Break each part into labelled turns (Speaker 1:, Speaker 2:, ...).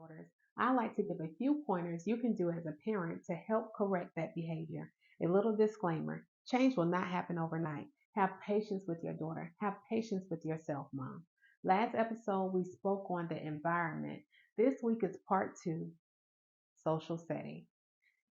Speaker 1: daughters, I like to give a few pointers you can do as a parent to help correct that behavior. A little disclaimer: change will not happen overnight. Have patience with your daughter. Have patience with yourself, mom. Last episode, we spoke on the environment. This week is part two: social setting.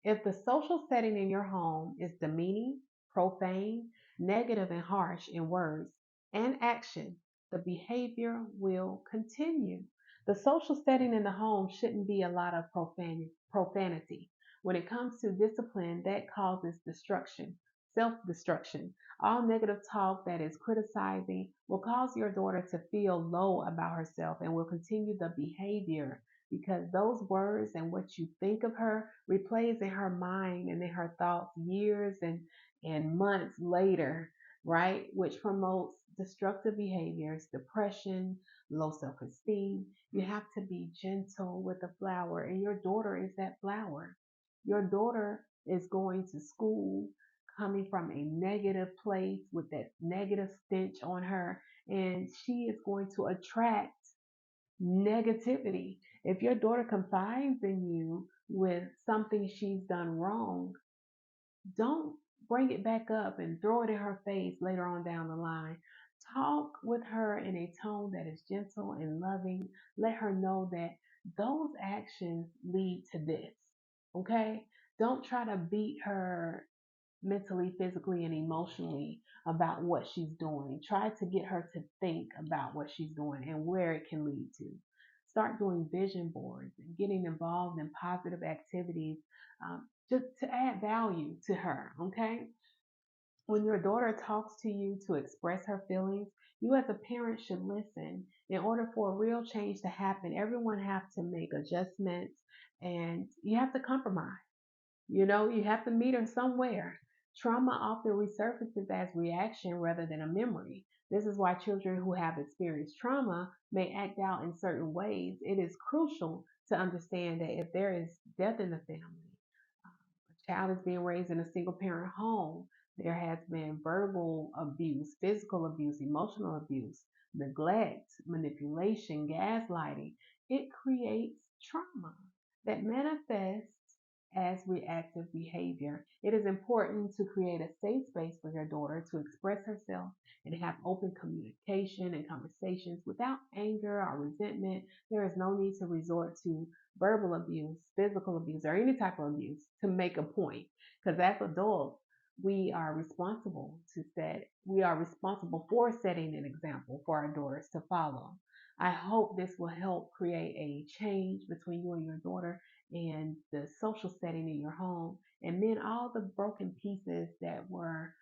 Speaker 1: If the social setting in your home is demeaning, profane, negative, and harsh in words and action, the behavior will continue. The social setting in the home shouldn't be a lot of profanity. When it comes to discipline, that causes destruction, self destruction. All negative talk that is criticizing will cause your daughter to feel low about herself and will continue the behavior because those words and what you think of her replays in her mind and in her thoughts years and months later, right? Which promotes destructive behaviors, depression, low self esteem. You have to be gentle with the flower, and your daughter is that flower. Your daughter is going to school coming from a negative place with that negative stench on her, and she is going to attract negativity. If your daughter confides in you with something she's done wrong, don't bring it back up and throw it in her face later on down the line. Talk with her in a tone that is gentle and loving. Let her know that those actions lead to this. Okay? Don't try to beat her mentally, physically, and emotionally about what she's doing. Try to get her to think about what she's doing and where it can lead to. Start doing vision boards and getting involved in positive activities just to add value to her. Okay? When your daughter talks to you to express her feelings, you as a parent should listen. In order for a real change to happen, everyone has to make adjustments and you have to compromise. You have to meet her somewhere. Trauma often resurfaces as reaction rather than a memory. This is why children who have experienced trauma may act out in certain ways. It is crucial to understand that if there is death in the family, a child is being raised in a single parent home, there has been verbal abuse, physical abuse, emotional abuse, neglect, manipulation, gaslighting. It creates trauma that manifests as reactive behavior. It is important to create a safe space for your daughter to express herself and have open communication and conversations without anger or resentment. There is no need to resort to verbal abuse, physical abuse, or any type of abuse to make a point. Because as adults, we are responsible for setting an example for our daughters to follow. I hope this will help create a change between you and your daughter and the social setting in your home, and then all the broken pieces that were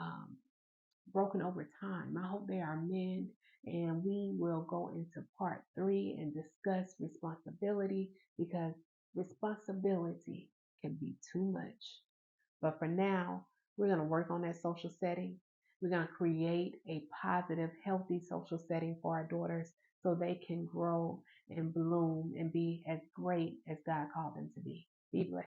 Speaker 1: um, broken over time. I hope they are mended, and we will go into part three and discuss responsibility because responsibility can be too much. But for now, we're going to work on that social setting. We're going to create a positive, healthy social setting for our daughters so they can grow and bloom and be as great as God called them to be. Be blessed.